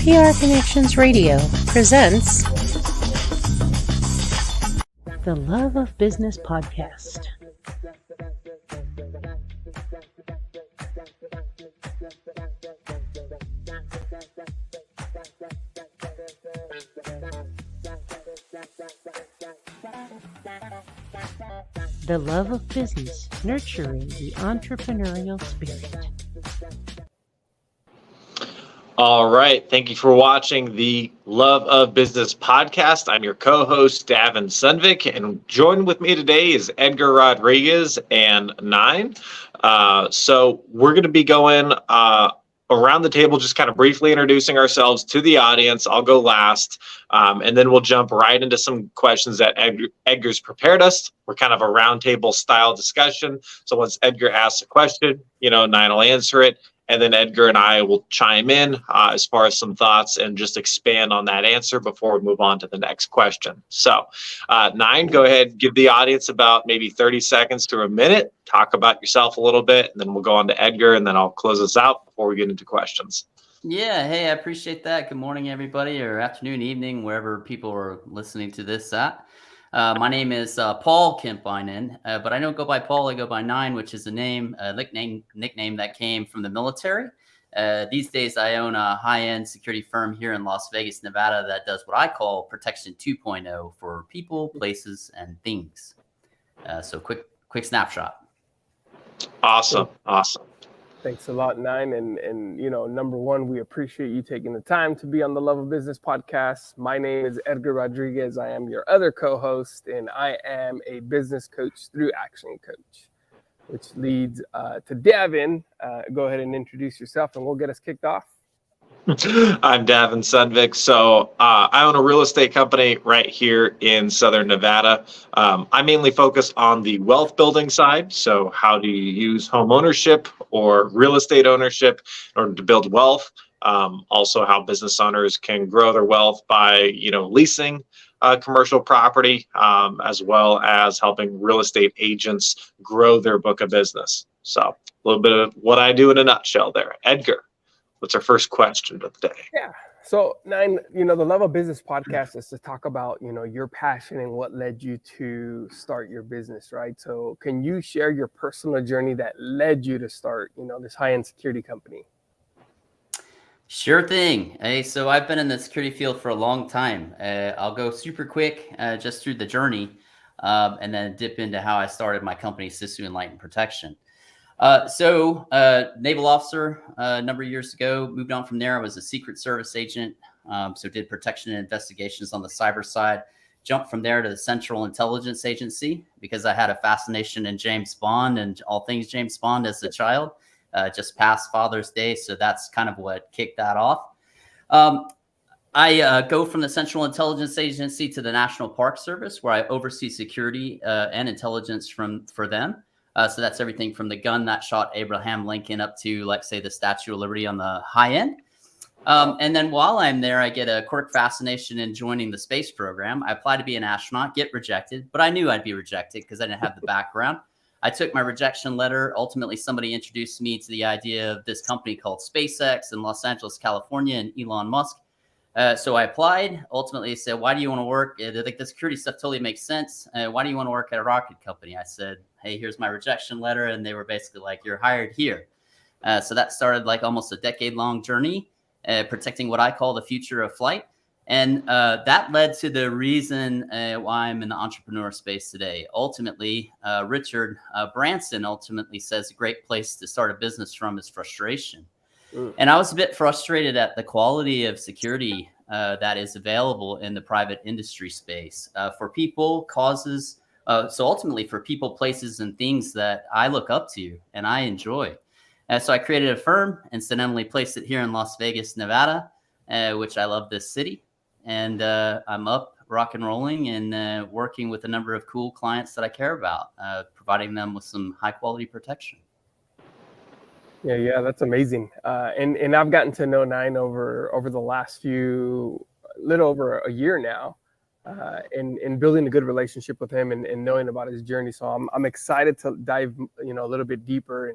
PR Connections Radio presents the Love of Business podcast. The love of business, nurturing the entrepreneurial spirit. All right. Thank you for watching the Love of Business podcast. I'm your co-host, Davin Sundvik, and joined with me today is Edgar Rodriguez and Nine. So we're going to be going around the table, just kind of briefly introducing ourselves to the audience. I'll go last, and then we'll jump right into some questions that Edgar's prepared us. We're kind of a roundtable style discussion. So once Edgar asks a question, Nine will answer it. And then Edgar and I will chime in as far as some thoughts and just expand on that answer before we move on to the next question. So, Nine, go ahead, give the audience about maybe 30 seconds to a minute, talk about yourself a little bit, and then we'll go on to Edgar, and then I'll close us out before we get into questions. Yeah, hey, I appreciate that. Good morning, everybody, or afternoon, evening, wherever people are listening to this at. My name is Paul Kemppainen, but I don't go by Paul. I go by Nine, which is a nickname that came from the military. These days, I own a high-end security firm here in Las Vegas, Nevada, that does what I call Protection 2.0 for people, places, and things. So quick snapshot. Awesome. Thanks a lot, Nine. And number one, we appreciate you taking the time to be on the Love of Business podcast. My name is Edgar Rodriguez. I am your other co-host, and I am a business coach through Action Coach, which leads to Davin. Go ahead and introduce yourself, and we'll get us kicked off. I'm Davin Sundvik. So I own a real estate company right here in Southern Nevada. I mainly focus on the wealth building side. So how do you use home ownership or real estate ownership in order to build wealth? Also how business owners can grow their wealth by, leasing commercial property, as well as helping real estate agents grow their book of business. So a little bit of what I do in a nutshell there. Edgar, what's our first question of the day? Yeah. So Nine, the Love of Business podcast is to talk about, your passion and what led you to start your business, right? So can you share your personal journey that led you to start, this high-end security company? Sure thing. Hey, so I've been in the security field for a long time. I'll go super quick just through the journey and then dip into how I started my company, Sisu Enlightened Protection. Naval officer a number of years ago, moved on from there. I was a Secret Service agent, so did protection and investigations on the cyber side. Jumped from there to the Central Intelligence Agency because I had a fascination in James Bond and all things James Bond as a child. Just past Father's Day, so that's kind of what kicked that off. I go from the Central Intelligence Agency to the National Park Service, where I oversee security and intelligence for them. So that's everything from the gun that shot Abraham Lincoln up to, like, say, the Statue of Liberty on the high end. And then while I'm there, I get a quirk fascination in joining the space program. I applied to be an astronaut, get rejected, but I knew I'd be rejected because I didn't have the background. I took my rejection letter. Ultimately, somebody introduced me to the idea of this company called SpaceX in Los Angeles, California, and Elon Musk. So I applied. Ultimately, they said, why do you want to work? Like, the security stuff totally makes sense. Why do you want to work at a rocket company? I said, hey, here's my rejection letter. And they were basically like, you're hired here. So that started like almost a decade-long journey, protecting what I call the future of flight. And that led to the reason why I'm in the entrepreneur space today. Ultimately, Richard Branson ultimately says a great place to start a business from is frustration. And I was a bit frustrated at the quality of security that is available in the private industry space for people, causes. So ultimately for people, places, and things that I look up to and I enjoy. So I created a firm, incidentally placed it here in Las Vegas, Nevada, which I love this city. And I'm up, rock and rolling, and working with a number of cool clients that I care about, providing them with some high quality protection. Yeah, that's amazing. And I've gotten to know Nine over the last little over a year now, and building a good relationship with him and knowing about his journey. So I'm excited to dive, a little bit deeper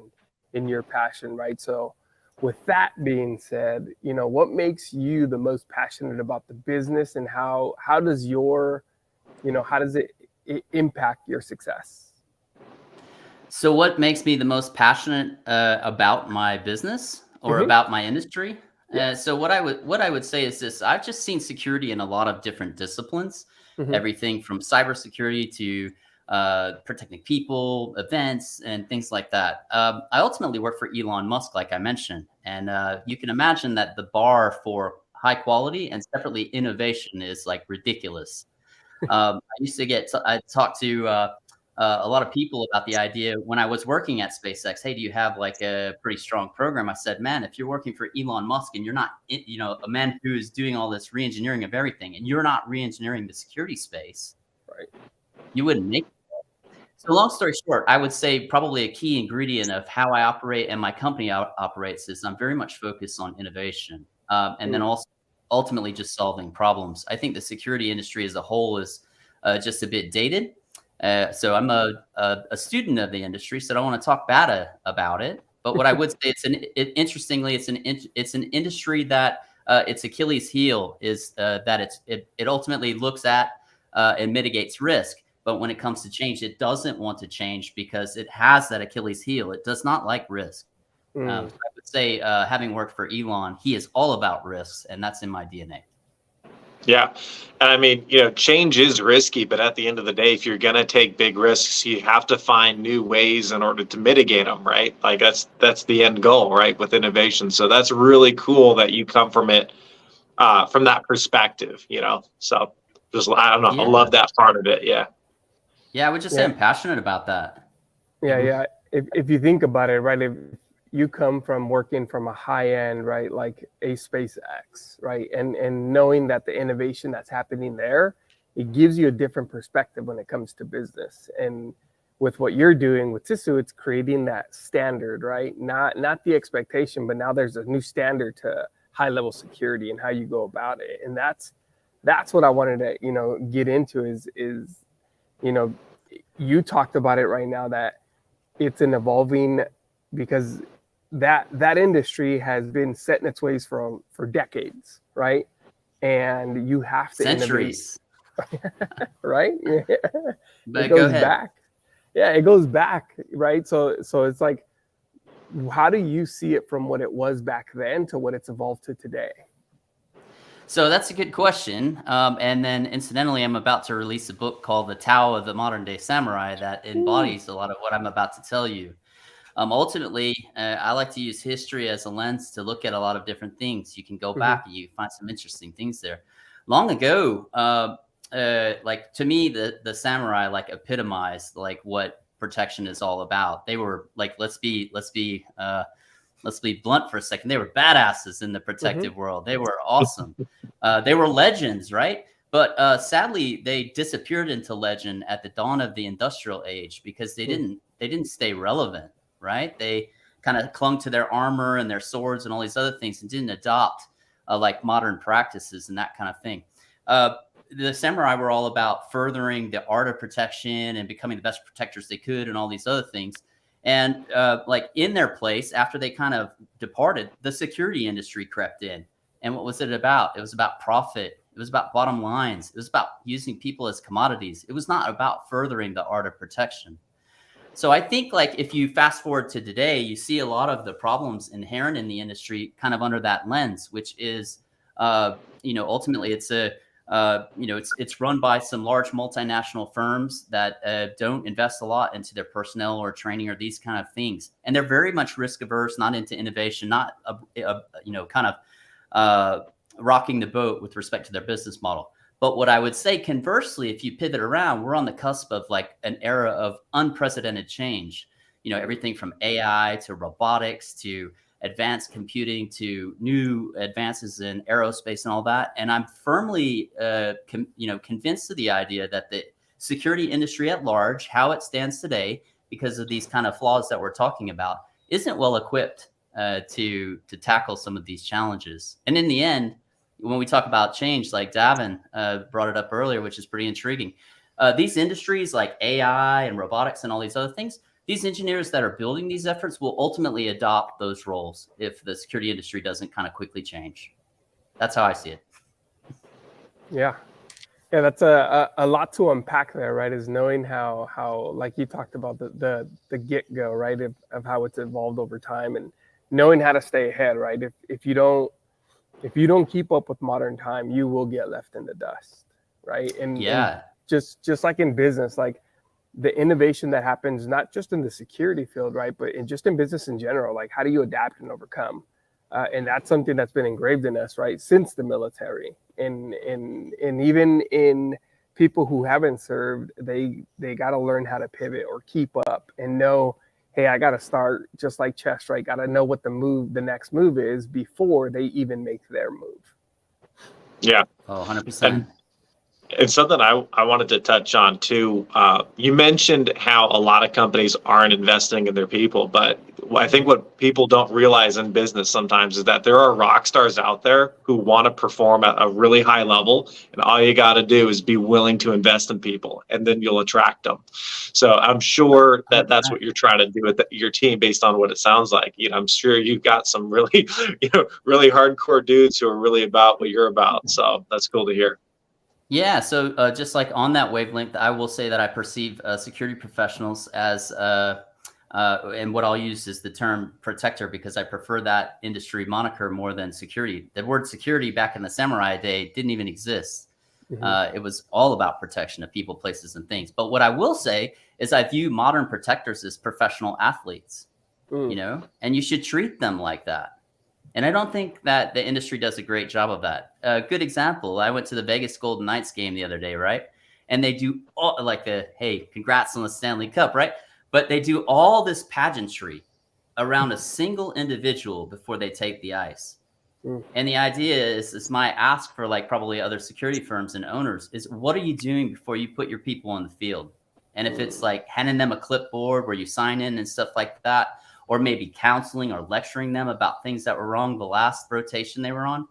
in your passion, right? So with that being said, what makes you the most passionate about the business, and how does how does it impact your success? So what makes me the most passionate about my business or about my industry? So what I would say is this: I've just seen security in a lot of different disciplines, everything from cybersecurity to protecting people, events, and things like that. I ultimately work for Elon Musk, like I mentioned, and you can imagine that the bar for high quality and separately innovation is like ridiculous. I talked to a lot of people about the idea when I was working at SpaceX. Hey, do you have like a pretty strong program? I said, man, if you're working for Elon Musk and you're not, a man who is doing all this re-engineering of everything, and you're not re-engineering the security space, right, you wouldn't make it. So long story short, I would say probably a key ingredient of how I operate and my company operates is I'm very much focused on innovation, and then also ultimately just solving problems. I think the security industry as a whole is just a bit dated. So I'm a student of the industry, so I don't want to talk bad about it. But what I would say, interestingly, it's an industry that its Achilles heel is that it ultimately looks at and mitigates risk. But when it comes to change, it doesn't want to change because it has that Achilles heel. It does not like risk. So I would say, having worked for Elon, he is all about risks, and that's in my DNA. Yeah. And I mean, change is risky, but at the end of the day, if you're going to take big risks, you have to find new ways in order to mitigate them, right? Like that's the end goal, right? With innovation. So that's really cool that you come from it, from that perspective, so just, I don't know. Yeah. I love that part of it. Yeah. Yeah. I would just say I'm passionate about that. Yeah. Yeah. If you think about it, right, if you come from working from a high end, right, like a SpaceX, right, and knowing that the innovation that's happening there, it gives you a different perspective when it comes to business. And with what you're doing with Sisu, it's creating that standard, right? Not the expectation, but now there's a new standard to high level security and how you go about it. And that's what I wanted to get into is you talked about it right now, that it's an evolving, because that industry has been set in its ways for decades, right? And you have to centuries innovate. Right? Yeah. But it goes go back. Yeah, it goes back, right? So it's like, how do you see it from what it was back then to what it's evolved to today? So that's a good question. And then incidentally, I'm about to release a book called The Tao of the Modern Day Samurai that embodies a lot of what I'm about to tell you. Ultimately, I like to use history as a lens to look at a lot of different things. You can go back and you find some interesting things there. Long ago, like to me, the samurai like epitomized like what protection is all about. They were like, let's be blunt for a second. They were badasses in the protective world. They were awesome. They were legends, right? But sadly, they disappeared into legend at the dawn of the industrial age because they didn't stay relevant. Right? They kind of clung to their armor and their swords and all these other things and didn't adopt like modern practices and that kind of thing. The samurai were all about furthering the art of protection and becoming the best protectors they could and all these other things. And like in their place, after they kind of departed, the security industry crept in. And what was it about? It was about profit. It was about bottom lines. It was about using people as commodities. It was not about furthering the art of protection. So I think like if you fast forward to today, you see a lot of the problems inherent in the industry kind of under that lens, which is, ultimately it's it's run by some large multinational firms that don't invest a lot into their personnel or training or these kind of things. And they're very much risk averse, not into innovation, not, rocking the boat with respect to their business model. But what I would say conversely, if you pivot around, we're on the cusp of like an era of unprecedented change. Everything from AI to robotics to advanced computing to new advances in aerospace and all that. And I'm firmly, convinced of the idea that the security industry at large, how it stands today, because of these kind of flaws that we're talking about, isn't well equipped to tackle some of these challenges. And in the end, when we talk about change, like Davin brought it up earlier, which is pretty intriguing. These industries like AI and robotics and all these other things, these engineers that are building these efforts will ultimately adopt those roles if the security industry doesn't kind of quickly change. That's how I see it. Yeah. Yeah, that's a lot to unpack there, right? Is knowing how like you talked about the get-go, right? Of how it's evolved over time, and knowing how to stay ahead, right? If you don't keep up with modern time, you will get left in the dust, right? And just like in business, like the innovation that happens not just in the security field, right, but just in business in general, like how do you adapt and overcome? And that's something that's been engraved in us, right, since the military, and even in people who haven't served, they got to learn how to pivot or keep up and know, hey, I got to start just like chess, right? Got to know what the next move is before they even make their move. Yeah. Oh, 100%. And something I wanted to touch on too. You mentioned how a lot of companies aren't investing in their people, but I think what people don't realize in business sometimes is that there are rock stars out there who want to perform at a really high level, and all you got to do is be willing to invest in people, and then you'll attract them. So I'm sure that that's what you're trying to do with your team, based on what it sounds like. I'm sure you've got some really, really hardcore dudes who are really about what you're about. So that's cool to hear. Yeah, so just like on that wavelength, I will say that I perceive security professionals as, and what I'll use is the term protector, because I prefer that industry moniker more than security. The word security back in the samurai day didn't even exist. Mm-hmm. It was all about protection of people, places, and things. But what I will say is I view modern protectors as professional athletes, and you should treat them like that. And I don't think that the industry does a great job of that. A good example, I went to the Vegas Golden Knights game the other day, right? And they do all hey, congrats on the Stanley Cup, right? But they do all this pageantry around a single individual before they take the ice. And the idea is my ask for like probably other security firms and owners is, what are you doing before you put your people on the field? And if it's like handing them a clipboard where you sign in and stuff like that, or maybe counseling or lecturing them about things that were wrong the last rotation they were on,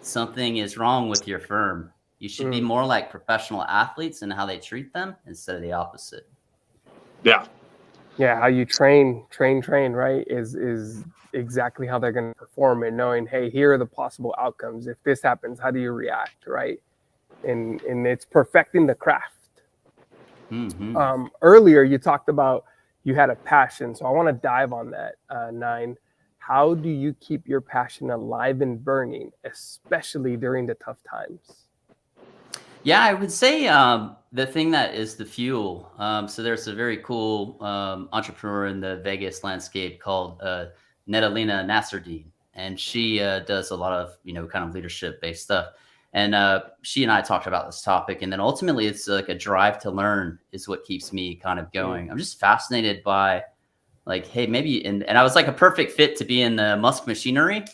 something is wrong with your firm. You should be more like professional athletes and how they treat them instead of the opposite. Yeah. Yeah, how you train, right, is exactly how they're going to perform, and knowing, hey, here are the possible outcomes. If this happens, how do you react, right? And it's perfecting the craft. Mm-hmm. Earlier, you talked about you had a passion, so I want to dive on that, Nine. How do you keep your passion alive and burning, especially during the tough times? Yeah, I would say the thing that is the fuel. So there's a very cool entrepreneur in the Vegas landscape called Nedalina Nasruddin, and she does a lot of kind of leadership-based stuff. And she and I talked about this topic, and then ultimately it's like a drive to learn is what keeps me kind of going. I'm just fascinated by like, hey, maybe, and I was like a perfect fit to be in the Musk machinery.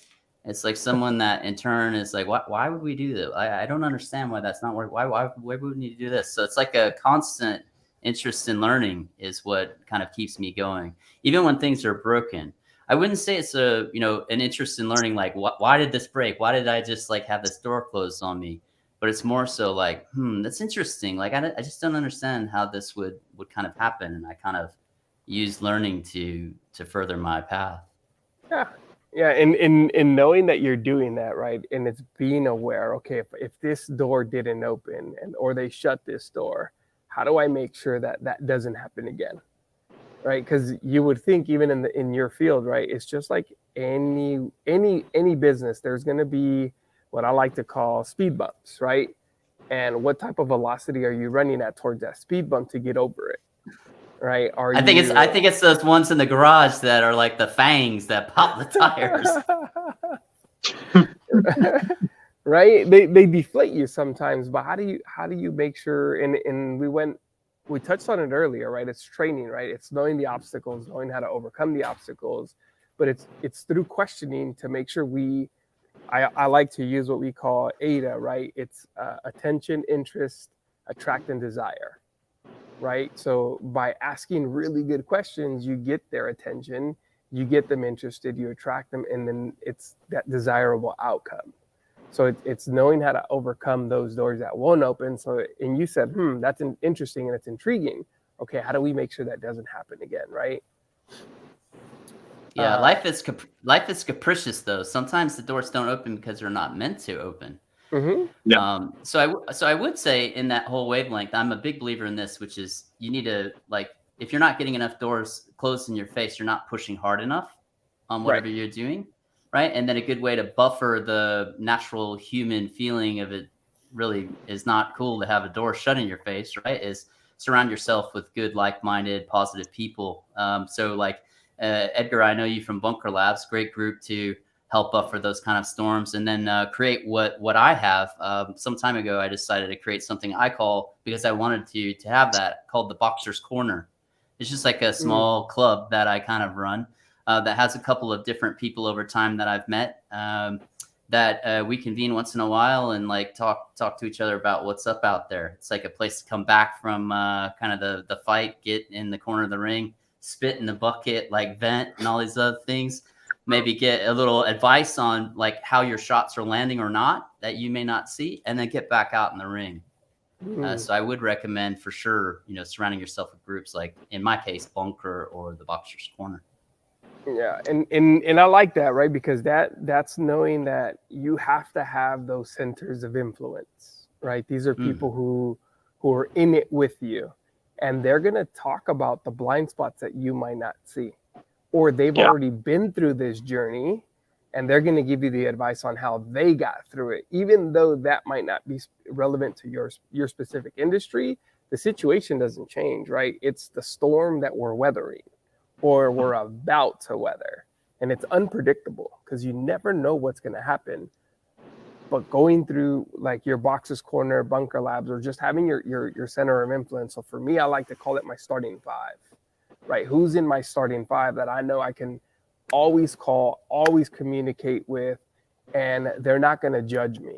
It's like someone that in turn is like, why would we do that? I don't understand why that's not working. Why would we need to do this? So it's like a constant interest in learning is what kind of keeps me going, even when things are broken. I wouldn't say it's an interest in learning, like, why did this break? Why did I just like have this door closed on me? But it's more so like, that's interesting. Like, I just don't understand how this would kind of happen. And I kind of use learning to further my path. Yeah. Yeah. And knowing that you're doing that, right. And it's being aware, okay, if this door didn't open or they shut this door, how do I make sure that doesn't happen again? Right, because you would think even in your field, right, it's just like any business. There's going to be what I like to call speed bumps, right? And what type of velocity are you running at towards that speed bump to get over it, right? I think it's those ones in the garage that are like the fangs that pop the tires. Right, they deflate you sometimes, but how do you make sure? And we touched on it earlier, right? It's training, right? It's knowing the obstacles, knowing how to overcome the obstacles, but it's through questioning to make sure I like to use what we call AIDA, right? It's attention, interest, attract, and desire, right? So by asking really good questions, you get their attention, you get them interested, you attract them, and then it's that desirable outcome. So it's knowing how to overcome those doors that won't open. So, and you said, that's interesting and it's intriguing. okay, how do we make sure that doesn't happen again, right? Yeah, life is capricious though. Sometimes the doors don't open because they're not meant to open. Mm-hmm. Yeah. So I would say in that whole wavelength, I'm a big believer in this, which is you need to, like, if you're not getting enough doors closed in your face, you're not pushing hard enough on whatever you're doing, right? And then a good way to buffer the natural human feeling of it really is not cool to have a door shut in your face, right? Is surround yourself with good, like-minded, positive people. So like Edgar, I know you from Bunker Labs, great group to help buffer those kind of storms, and then create what I have. Some time ago, I decided to create something I call, because I wanted to have that, called the Boxer's Corner. It's just like a small club that I kind of run that has a couple of different people over time that I've met that we convene once in a while and like talk to each other about what's up out there. It's like a place to come back from kind of the fight, get in the corner of the ring, spit in the bucket, like vent and all these other things. Maybe get a little advice on like how your shots are landing or not that you may not see, and then get back out in the ring. So I would recommend for sure, surrounding yourself with groups like, in my case, Bunker or the Boxer's Corner. Yeah, and I like that, right? Because that's knowing that you have to have those centers of influence, right? These are people who are in it with you, and they're gonna talk about the blind spots that you might not see, or they've already been through this journey, and they're gonna give you the advice on how they got through it, even though that might not be relevant to your specific industry. The situation doesn't change, right? It's the storm that we're weathering, or we're about to weather, and it's unpredictable because you never know what's going to happen. But going through like your Boxer's Corner, Bunker Labs, or just having your center of influence. So for me, I like to call it my starting five, right? Who's in my starting five that I know I can always call, always communicate with, and they're not going to judge me.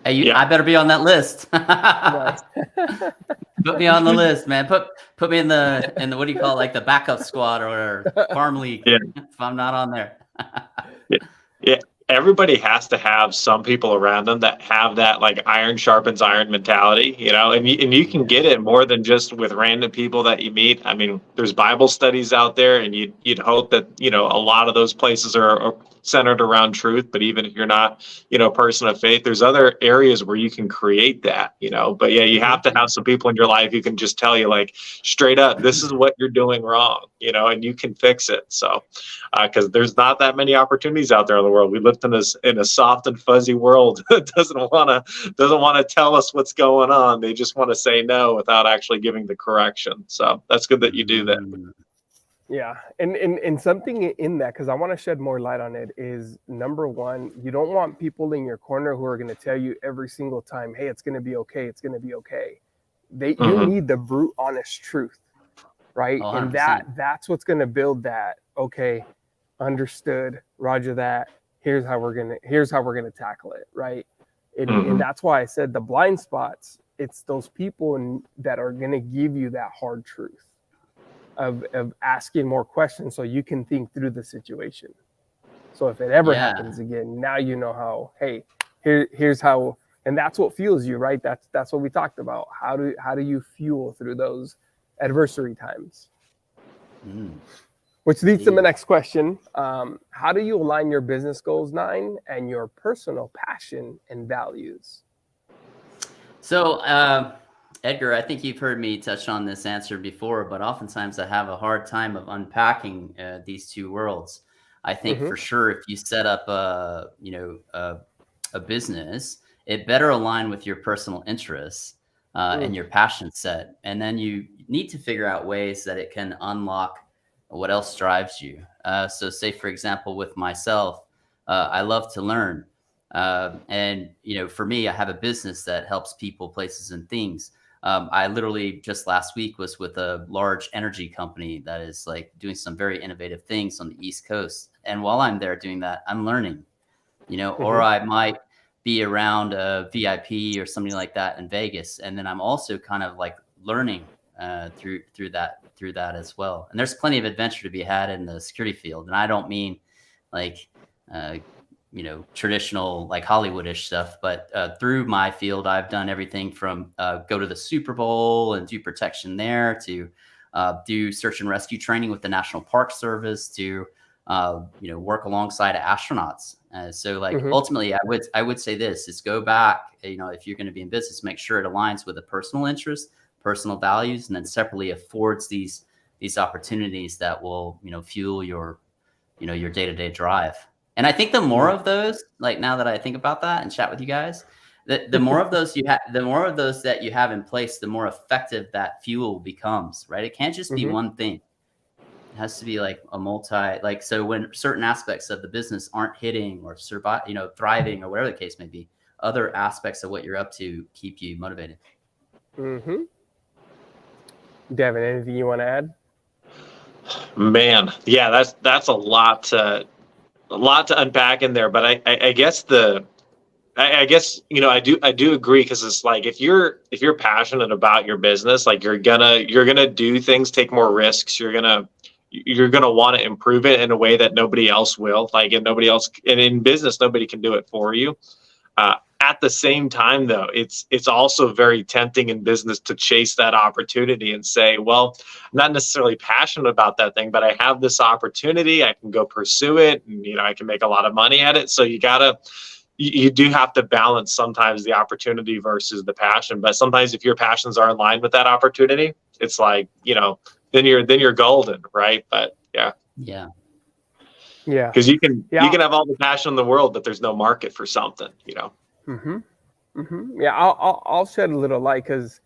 Hey, I better be on that list. Put me on the list, man. Put me in the what do you call it, like the backup squad or farm league if I'm not on there. Yeah. Everybody has to have some people around them that have that like iron sharpens iron mentality, and you can get it more than just with random people that you meet. I mean, there's Bible studies out there, and you'd hope that, a lot of those places are centered around truth. But even if you're not, a person of faith, there's other areas where you can create that, but yeah, you have to have some people in your life who can just tell you like straight up, this is what you're doing wrong, and you can fix it. So, because there's not that many opportunities out there in the world. We live in a soft and fuzzy world that doesn't want to tell us what's going on. They just want to say no without actually giving the correction. So that's good that you do that. Yeah, and something in that, because I want to shed more light on it, is number one, you don't want people in your corner who are going to tell you every single time, hey, it's going to be okay, it's going to be okay. You need the brute honest truth, right? 100%. And that's what's going to build that. Okay, understood, roger that. Here's how we're gonna tackle it, right? And that's why I said the blind spots. It's those people that are gonna give you that hard truth of asking more questions so you can think through the situation. So if it ever happens again, now you know how. Hey, here's how, and that's what fuels you, right? That's what we talked about. How do you fuel through those adversary times? Which leads to the next question. How do you align your business goals, 9, and your personal passion and values? So, Edgar, I think you've heard me touch on this answer before, but oftentimes I have a hard time of unpacking these two worlds. I think for sure, if you set up a business, it better align with your personal interests and your passion set. And then you need to figure out ways that it can unlock what else drives you. So say, for example, with myself, I love to learn. And, for me, I have a business that helps people, places, and things. I literally just last week was with a large energy company that is like doing some very innovative things on the East Coast. And while I'm there doing that, I'm learning, or I might be around a VIP or something like that in Vegas. And then I'm also kind of like learning through that as well. And there's plenty of adventure to be had in the security field. And I don't mean like traditional like Hollywoodish stuff. But through my field, I've done everything from go to the Super Bowl and do protection there to do search and rescue training with the National Park Service to work alongside astronauts. So like ultimately, I would say this is go back. If you're going to be in business, make sure it aligns with a personal interest, personal values, and then separately affords these opportunities that will fuel your day-to-day drive. And I think the more of those, like now that I think about that and chat with you guys, the more of those that you have in place, the more effective that fuel becomes, right? It can't just be one thing. It has to be like a so when certain aspects of the business aren't hitting or survive, thriving or whatever the case may be, other aspects of what you're up to keep you motivated. Davin, anything you want to add? Man, yeah, that's a lot to unpack in there. But I guess I do agree, because it's like if you're passionate about your business, like you're gonna do things, take more risks. You're gonna want to improve it in a way that nobody else will. Like, and in business, nobody can do it for you. At the same time, though, it's also very tempting in business to chase that opportunity and say, well, I'm not necessarily passionate about that thing, but I have this opportunity. I can go pursue it, and I can make a lot of money at it. So you do have to balance sometimes the opportunity versus the passion. But sometimes if your passions are in line with that opportunity, it's like, then you're golden, right? But yeah, because you can have all the passion in the world, but there's no market for something, Yeah, I'll shed a little light, because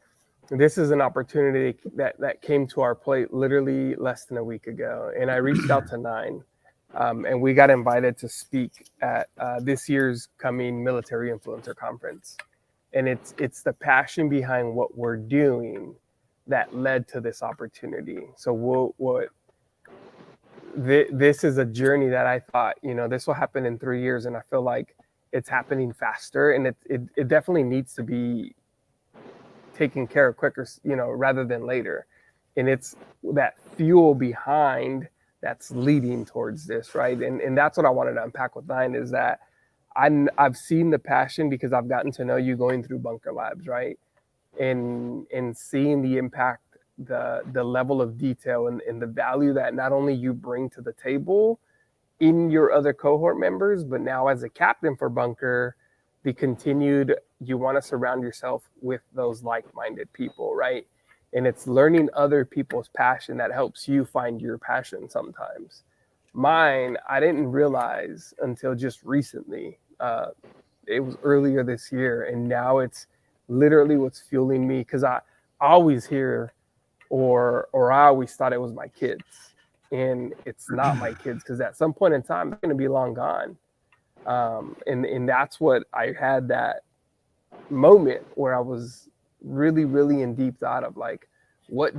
this is an opportunity that came to our plate literally less than a week ago, and I reached out to Nine, and we got invited to speak at this year's coming Military Influencer Conference, and it's the passion behind what we're doing that led to this opportunity. So this is a journey that I thought this will happen in 3 years, and I feel like it's happening faster, and it definitely needs to be taken care of quicker, rather than later. And it's that fuel behind that's leading towards this, right? And that's what I wanted to unpack with Nine, is that I've seen the passion because I've gotten to know you going through Bunker Labs, right? And seeing the impact, the level of detail and the value that not only you bring to the table in your other cohort members, but now as a captain for Bunker, you want to surround yourself with those like-minded people, right? And it's learning other people's passion that helps you find your passion sometimes. Mine, I didn't realize until just recently. It was earlier this year, and now it's literally what's fueling me, because I always hear or I always thought it was my kids. And it's not my kids, because at some point in time, they're going to be long gone. And that's what I had, that moment where I was really, really in deep thought of like, what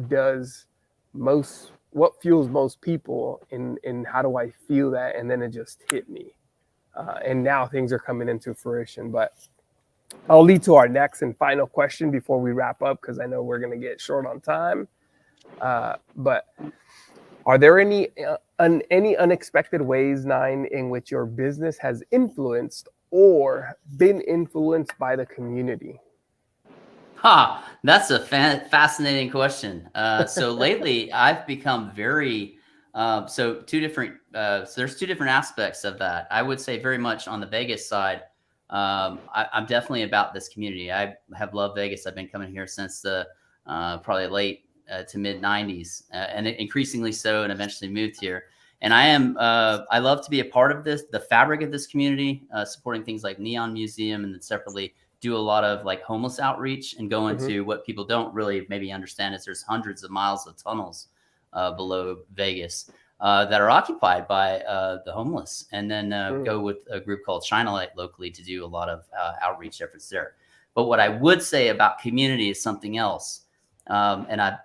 fuels most people, and how do I feel that? And then it just hit me. And now things are coming into fruition. But I'll lead to our next and final question before we wrap up, because I know we're going to get short on time. But are there any unexpected ways, Nine, in which your business has influenced or been influenced by the community? That's a fascinating question. So lately, I've become very so there's two different aspects of that. I would say very much on the Vegas side. I'm definitely about this community. I have loved Vegas. I've been coming here since the probably late to mid 90s, and increasingly so, and eventually moved here. And I love to be a part of the fabric of this community, supporting things like Neon Museum, and then separately do a lot of like homeless outreach and go into what people don't really maybe understand is there's hundreds of miles of tunnels below Vegas that are occupied by the homeless, and then go with a group called Shine a Light locally to do a lot of outreach efforts there. But what I would say about community is something else. And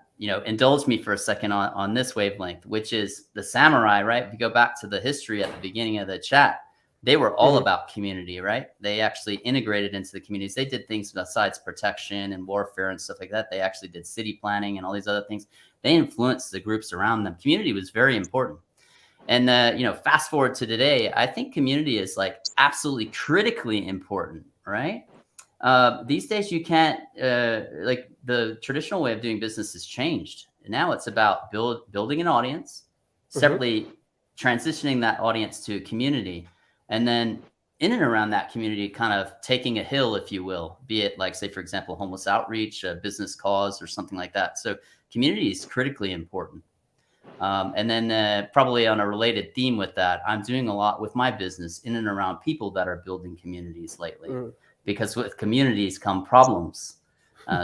indulge me for a second on this wavelength, which is the samurai, right? If you go back to the history at the beginning of the chat, they were all about community, right? They actually integrated into the communities. They did things besides protection and warfare and stuff like that. They actually did city planning and all these other things. They influenced the groups around them. Community was very important. And fast forward to today, I think community is like absolutely critically important, right? These days you can't like the traditional way of doing business has changed. Now it's about building an audience, separately transitioning that audience to a community, and then in and around that community, kind of taking a hill, if you will, be it like, say, for example, homeless outreach, a business cause, or something like that. So community is critically important. And then probably on a related theme with that, I'm doing a lot with my business in and around people that are building communities lately, because with communities come problems.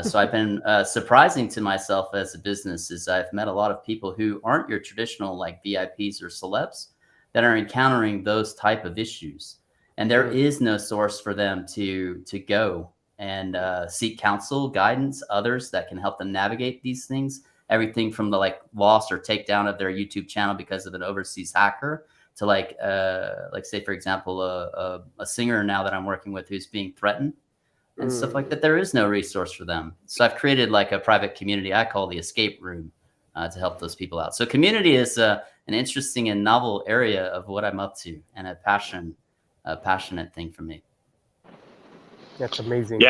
So I've been surprising to myself as a business is I've met a lot of people who aren't your traditional like VIPs or celebs that are encountering those type of issues. And there is no source for them to go and seek counsel, guidance, others that can help them navigate these things. Everything from the like loss or takedown of their YouTube channel because of an overseas hacker to like say, for example, a singer now that I'm working with who's being threatened and stuff like that. There is no resource for them. So I've created like a private community I call the escape room to help those people out. So community is an interesting and novel area of what I'm up to and a passionate thing for me. That's amazing.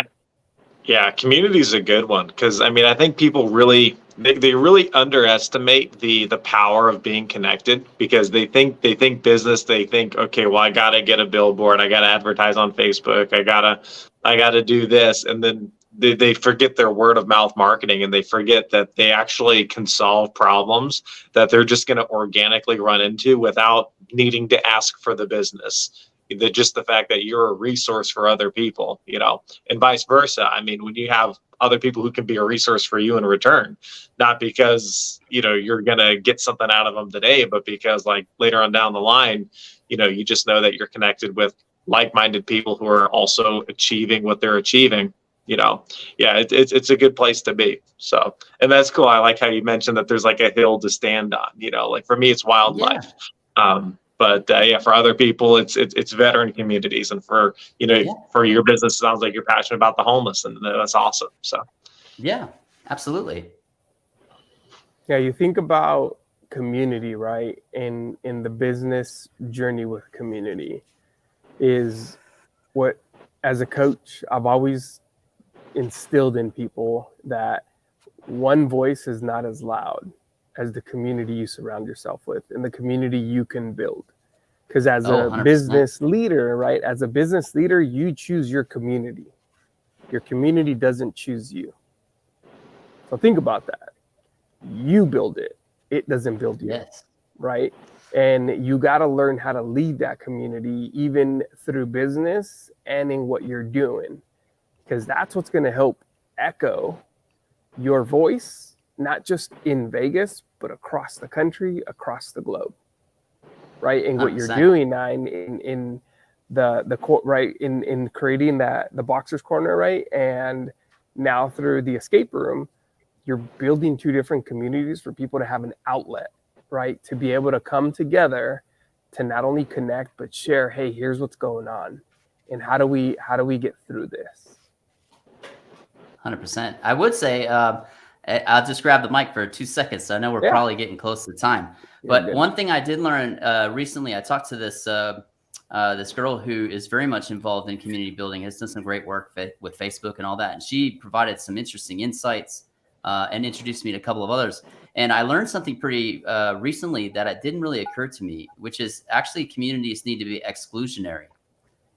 Yeah, community is a good one because I mean I think people really they really underestimate the power of being connected because they think business, they think, okay, well I gotta get a billboard, I gotta advertise on Facebook, I gotta do this, and then they forget their word of mouth marketing and they forget that they actually can solve problems that they're just gonna organically run into without needing to ask for the business. Just the fact that you're a resource for other people, and vice versa. I mean, when you have other people who can be a resource for you in return, not because, you're going to get something out of them today, but because like later on down the line, you just know that you're connected with like-minded people who are also achieving what they're achieving. It's a good place to be. So, and that's cool. I like how you mentioned that there's like a hill to stand on, like for me, it's wildlife. But for other people, it's veteran communities, and for for your business, it sounds like you're passionate about the homeless, and that's awesome. So, yeah, absolutely. Yeah, you think about community, right? In the business journey with community, is what as a coach I've always instilled in people that one voice is not as loud as the community you surround yourself with and the community you can build. Because as a 100%. business leader, right? As a business leader, you choose your community. Your community doesn't choose you. So think about that. You build it. It doesn't build you. Yes. Right? And you got to learn how to lead that community, even through business and in what you're doing. Because that's what's going to help echo your voice, not just in Vegas, but across the country, across the globe, right? And what 100%. you're doing now in the court, right? In creating the boxer's corner, right? And now through the escape room, you're building two different communities for people to have an outlet, right? To be able to come together to not only connect, but share, hey, here's what's going on. And how do we get through this? 100%. I would say, I'll just grab the mic for 2 seconds. I know we're probably getting close to time, but one thing I did learn recently, I talked to this girl who is very much involved in community building, has done some great work with Facebook and all that. And she provided some interesting insights and introduced me to a couple of others. And I learned something pretty recently that it didn't really occur to me, which is actually communities need to be exclusionary.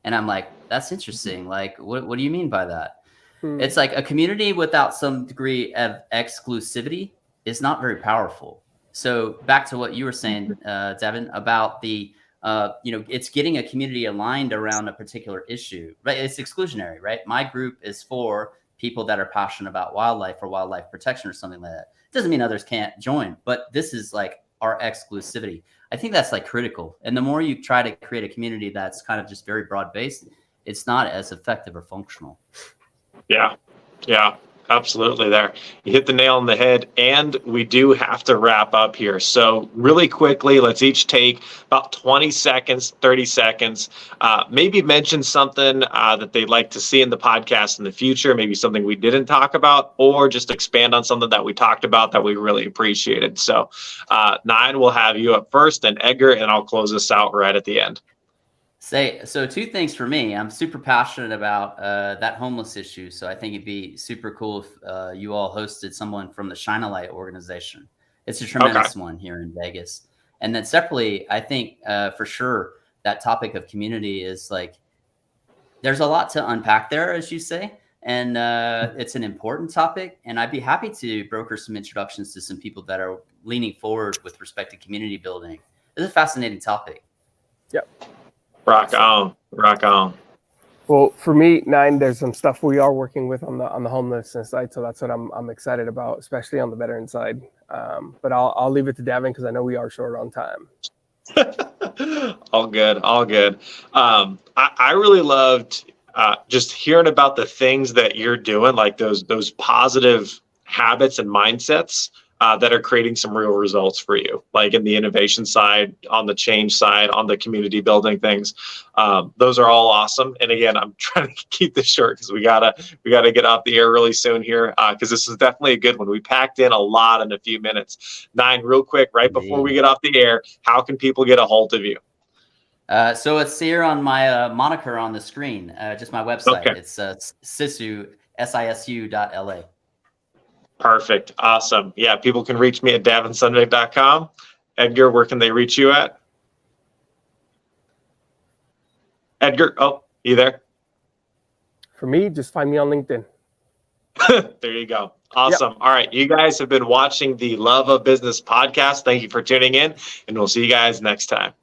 And I'm like, that's interesting. Like, what do you mean by that? It's like a community without some degree of exclusivity is not very powerful. So back to what you were saying, Davin, about the, it's getting a community aligned around a particular issue, right? It's exclusionary, right? My group is for people that are passionate about wildlife or wildlife protection or something like that. It doesn't mean others can't join, but this is like our exclusivity. I think that's like critical. And the more you try to create a community that's kind of just very broad based, it's not as effective or functional. Yeah, Absolutely there. You hit the nail on the head, and we do have to wrap up here. So really quickly, let's each take about 20 seconds, 30 seconds, maybe mention something that they'd like to see in the podcast in the future, maybe something we didn't talk about, or just expand on something that we talked about that we really appreciated. So Nine, we'll have you up first, and Edgar, and I'll close this out right at the end. So two things for me. I'm super passionate about that homeless issue. So I think it'd be super cool if you all hosted someone from the Shine a Light organization. It's a tremendous one here in Vegas. And then separately, I think for sure that topic of community is like, there's a lot to unpack there, as you say. And it's an important topic. And I'd be happy to broker some introductions to some people that are leaning forward with respect to community building. It's a fascinating topic. Yep. Rock on, rock on. Well, for me, Nine, there's some stuff we are working with on the homelessness side, so that's what I'm excited about, especially on the veteran side. But I'll leave it to Davin because I know we are short on time. All good, all good. I really loved just hearing about the things that you're doing, like those positive habits and mindsets that are creating some real results for you, like in the innovation side, on the change side, on the community building things. Those are all awesome. And again, I'm trying to keep this short because we gotta get off the air really soon here, because this is definitely a good one. We packed in a lot in a few minutes. Nine, real quick, right before we get off the air, how can people get a hold of you? So it's here on my moniker on the screen, just my website. Okay. It's sisu.la. Perfect. Awesome. Yeah, people can reach me at davinsundvik.com. Edgar, where can they reach you at? Edgar, oh, you there? For me, just find me on LinkedIn. There you go. Awesome. Yep. All right. You guys have been watching the Love of Business podcast. Thank you for tuning in, and we'll see you guys next time.